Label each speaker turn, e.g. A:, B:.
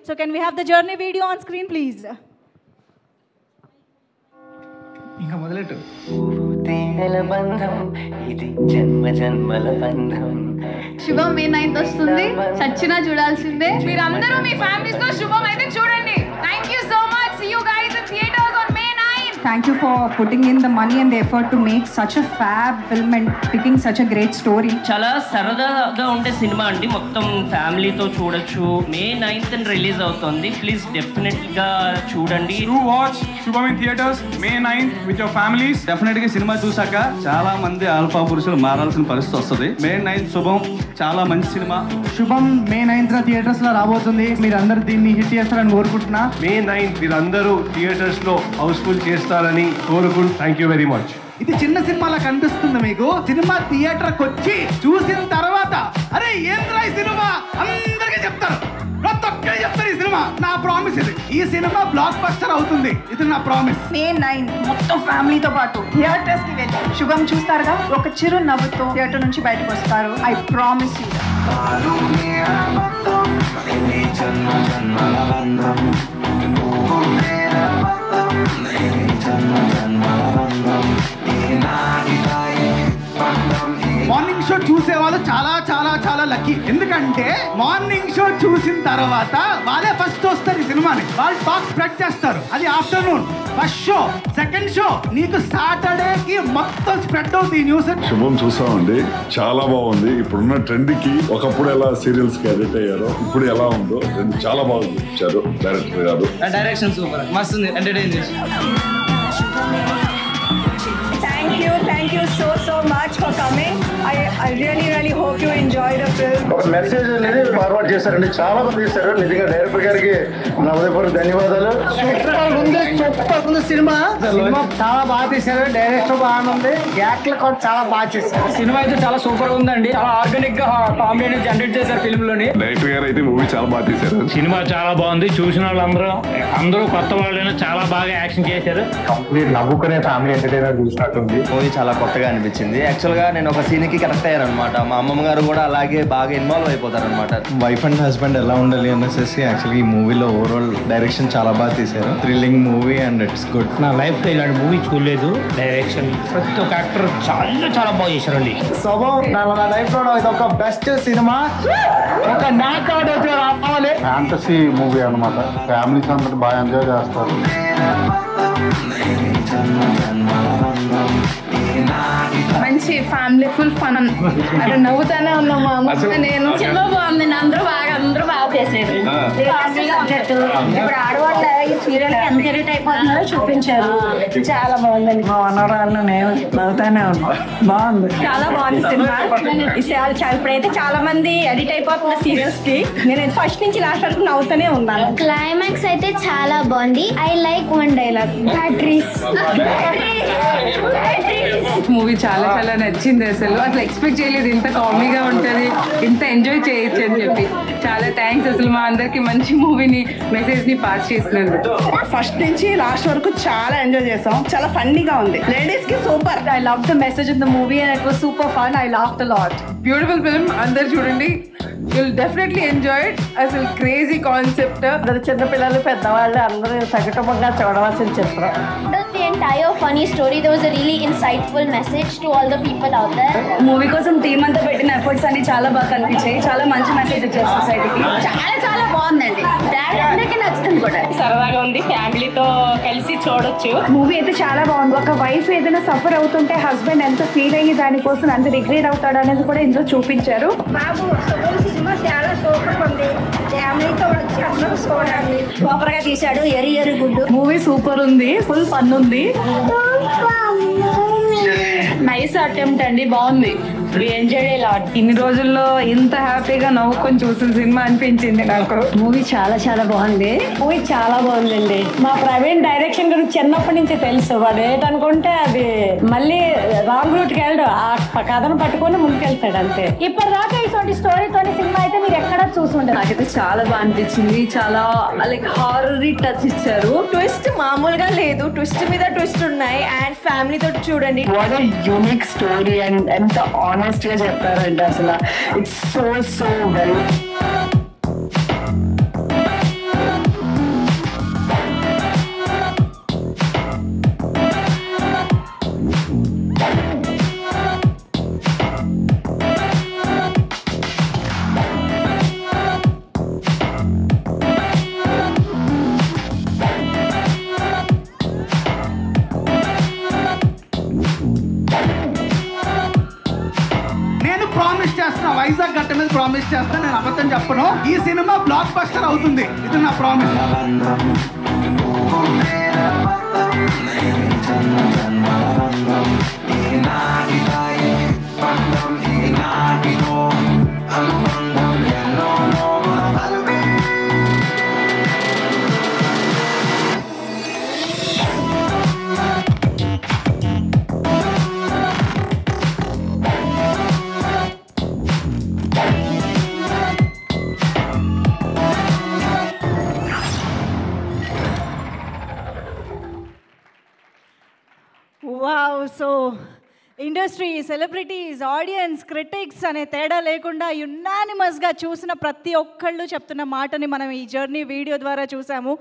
A: So can we have the journey video on screen, please?
B: ఇంకా మొదలెట్టు.
C: శుభం మే 9th వస్తుంది, చచ్చినా చూడాల్సిందే.
D: మీరందరూ మీ ఫ్యామిలీస్ తో శుభం అయితే చూడండి. Thank you so much. See you guys in theaters on May 9th.
E: Thank you for putting in the money and the effort to make such a fab film and picking such a great story.
F: చాలా సరదాగా ఉండే cinema అండి, మొత్తం ఫ్యామిలీతో చూడొచ్చు. May 9th release అవుతుంది. Please definite గా చూడండి.
G: Do watch Shubham in theaters May 9th with your families.
B: Definite గా సినిమా చూసాక చాలా మంది ఆల్ఫా పురుషులు మారాల్సిన పరిస్థితి వస్తుంది. May 9th శుభం చాలా మంచి సినిమా.
H: శుభం May 9th థియేటర్స్ లో రాబోతుంది. మీరు అందరు దీన్ని హిట్ చేస్తారని కోరుకుంటున్నా.
I: May 9th మీరందరూ థియేటర్స్ లో హౌస్ఫుల్ చేస్తారని కోరుకుంటూ థ్యాంక్ యూ వెరీ మచ్.
H: ఇది చిన్న సినిమాలా కనిపిస్తుంది మీకు. సినిమా థియేటర్కి వచ్చి చూసిన తర్వాత అరే ఏంద్రా ఈ సినిమా అందరికీ చెప్తారు, ప్రతి ఒక్కరు చెప్తారు ఈ సినిమా. నా ప్రామిస్ ఇది. ఈ సినిమా బ్లాక్ బస్టర్ అవుతుంది, ఇది నా ప్రామిస్.
E: May 9th మొత్తం ఫ్యామిలీతో పాటు థియేటర్స్ కి వెళ్ళి శుభం చూస్తారుగా, ఒక చిరు నవ్వుతో థియేటర్ నుంచి బయటకు వస్తారు. I promise you.
H: Morning show చూసే వాళ్ళు చాలా చాలా చాలా లక్కీ. ఎందుకంటే మార్నింగ్ షో చూసిన తర్వాత వాళ్ళే ఫస్ట్ వస్తారు ఈ సినిమాని, వాళ్ళు టాక్ స్ప్రెడ్ చేస్తారు. అది afternoon first show, second show నీకు సాటర్డేకి మొత్తం స్ప్రెడ్ అవుతుంది ఈ న్యూస్.
J: శుభం చూసామండి, చాలా బాగుంది. ఇప్పుడున్న ట్రెండ్ కి ఒకప్పుడు ఎలా సీరియల్స్ కి అడిక్ట్ అయ్యారో ఇప్పుడు ఎలా ఉందో రెండు చాలా బాగా చూపించారు డైరెక్టర్ గారు.
B: డైరెక్షన్ సూపర్, మస్తు ఉంది, ఎంటర్టైన్ చేసి.
E: Thank you so much for coming. I really hope you enjoy the film.
I: ఒక మెసేజ్ అనేది ఫార్వర్డ్ చేశారండి, చాలా మంది చేశారు. నిజంగా డైరెక్టర్ గారికి నా హృదయపూర్వక ధన్యవాదాలు.
H: సూపర్ ఉంది సినిమా. సినిమా చాలా బాగా తీశారు, డైరెక్టర్ బాగుంది, యాక్ట్లు కూడా చాలా బాగా చేశారు.
B: సినిమా అయితే చాలా సూపర్ ఉందండి, చాలా ఆర్గానిక్ గా కామెడీ జనరేట్ చేశారు ఫిల్మ్ లోని.
J: డైరెక్టర్ గారు అయితే మూవీ చాలా బాగా తీశారు.
K: సినిమా చాలా బాగుంది, చూసిన వాళ్ళందరూ కొత్త వాళ్ళైనా చాలా బాగా యాక్షన్ చేశారు.
I: కంప్లీట్ నవ్వుకునే ఫ్యామిలీ ఎంటర్టైనర్ చూసినట్టుంది.
L: మూవీ చాలా కొత్తగా అనిపించింది. యాక్చువల్ గా నేను ఒక సీన్ కి కనెక్ట్ అయ్యాను అనమాట. మా అమ్మమ్మ గారు కూడా అలాగే బాగా ఇన్వాల్వ్ అయిపోతారు అనమాట.
M: వైఫ్ అండ్ హస్బెండ్ ఎలా ఉండాలి అనేసి యాక్చువల్లీ ఈ మూవీలో ఓవరాల్ డైరెక్షన్ చాలా బాగా తీశారు. Thrilling movie and it's good.
K: నా లైఫ్ లో ఇలాంటి మూవీ చూడలేదు. డైరెక్షన్ ప్రతి ఒక్క యాక్టర్ చాలా బాగా చేశారండి.
H: శుభం నా లైఫ్ లో ఇది ఒక బెస్ట్ సినిమా, ఒక నాక్ అవుట్ అయితే రావాలి.
I: ఫ్యాంటసీ మూవీ అనమాట, ఫ్యామిలీస్ అందరూ బాగా ఎంజాయ్ చేస్తారు.
C: మంచి ఫ్యామిలీ ఫుల్ ఫన్ అంటే నవ్వుతానే ఉన్నాం. మా అమ్మ నేను
D: సినిమా బాగుంది, అందరూ బాగా చేశారు.
C: ఇప్పుడు ఆడవాళ్ళ ఈ సీరియల్ ఎంత ఎడిట్ అయిపోతున్నారో చూపించారు. చాలా బాగుందండి.
E: మా మనవరాళ్ళు నేను నవ్వుతానే ఉన్నాం. బాగుంది,
A: చాలా బాగుంది సినిమా. ఇప్పుడైతే చాలా మంది ఎడిట్ అయిపోతున్న సీరియల్స్ కి, నేను ఫస్ట్ నుంచి లాస్ట్ వరకు నవ్వుతూనే ఉన్నాను.
D: క్లైమాక్స్ అయితే చాలా బాగుంది. I like one dialogue, batteries.
C: Movie చాలా నచ్చింది. అసలు ఎక్స్పెక్ట్ చేయలేదు ఇంత కామెడీగా ఉంటుంది, ఇంత ఎంజాయ్ చేయొచ్చు అని చెప్పి. చాలా థ్యాంక్స్ అసలు మా అందరికి మంచి మూవీని మెసేజ్ ని పాస్ చేసినందుకు.
E: ఫస్ట్ నుంచి లాస్ట్ వరకు చాలా ఎంజాయ్ చేసాం, చాలా ఫన్నీగా ఉంది. లేడీస్ కి super. I love the message in the movie and it was super fun. I laughed a lot.
C: Beautiful film, అందరు చూడండి. You'll definitely enjoy it. అసలు క్రేజీ కాన్సెప్ట్.
E: చిన్నపిల్లలు పెద్దవాళ్ళు అందరూ సగటుగా చూడవలసిన చిత్రం.
D: The entire funny story, there was a really insightful message to all the people out there.
E: Movie కోసం team అంతా పెట్టిన ఎఫర్ట్స్ అన్ని చాలా బాగా కనిపించాయి. చాలా మంచి మెసేజ్ ఇచ్చారు సొసైటీకి.
D: చాలా బాగుందండి. అందరికీ నచ్చుతుంది కూడా.
A: సరదాగా ఉంది, ఫ్యామిలీతో కలిసి చూడొచ్చు.
E: మూవీ అయితే చాలా బాగుంది. ఒక వైఫ్ ఏదైనా సఫర్ అవుతుంటే హస్బెండ్ ఎంత ఫీల్ అయ్యి దానికోసం ఎంత రిగ్రెట్ అవుతాడు అనేది కూడా ఇందులో చూపించారు.
D: బాబు సినిమా చాలా సూపర్ ఉంది. ఫ్యామిలీతో వచ్చి అందరూ చూడాలి. సూపర్ గా తీశాడు. ఎరి గుడ్డు.
E: మూవీ సూపర్ ఉంది, ఫుల్ ఫన్ ఉంది.
C: నైస్ అటెంప్ట్ అండి, బాగుంది. ఇన్ని రోజుల్లో ఇంత హ్యాపీగా నవ్వుకొని చూసిన సినిమా అనిపించింది నాకు.
E: మూవీ చాలా బాగుంది. మూవీ చాలా బాగుందండి. మా ప్రవీణ్ డైరెక్షన్ గురించి చిన్నప్పటి నుంచి తెలుసు. వాడు ఏంటనుకుంటే అది మళ్ళీ రాంగ్ రూట్ కి వెళ్ళడు, ఆ కథను పట్టుకొని ముందుకెళ్తాడు అంతే.
D: ఇప్పటిదాకా ఇటువంటి స్టోరీతోని సినిమా అయితే మీరు ఎక్కడ చూసుంటారు.
C: నాకైతే చాలా బాగా అనిపించింది. చాలా లైక్ హారర్ టచ్ ఇచ్చారు.
A: ట్విస్ట్ మామూలుగా లేదు, ట్విస్ట్ మీద ట్విస్ట్ ఉన్నాయి. అండ్ ఫ్యామిలీ తోటి చూడండి.
E: What a unique story and ఎంత ఆనెస్ట్ గా చెప్పారంటే అసలు ఇట్స్ సో వెల్.
H: వైజాగ్ గట్ట మీద ప్రామిస్ చేస్తాను, నేను అబద్ధం చెప్పను. ఈ సినిమా బ్లాక్ బస్టర్ అవుతుంది, ఇది నా promise.
N: Wow. So industry, celebrities, audience, critics అనే తేడా లేకుండా యునానిమస్గా చూసిన ప్రతి ఒక్కళ్ళు చెప్తున్న మాటని మనం ఈ జర్నీ వీడియో ద్వారా చూసాము.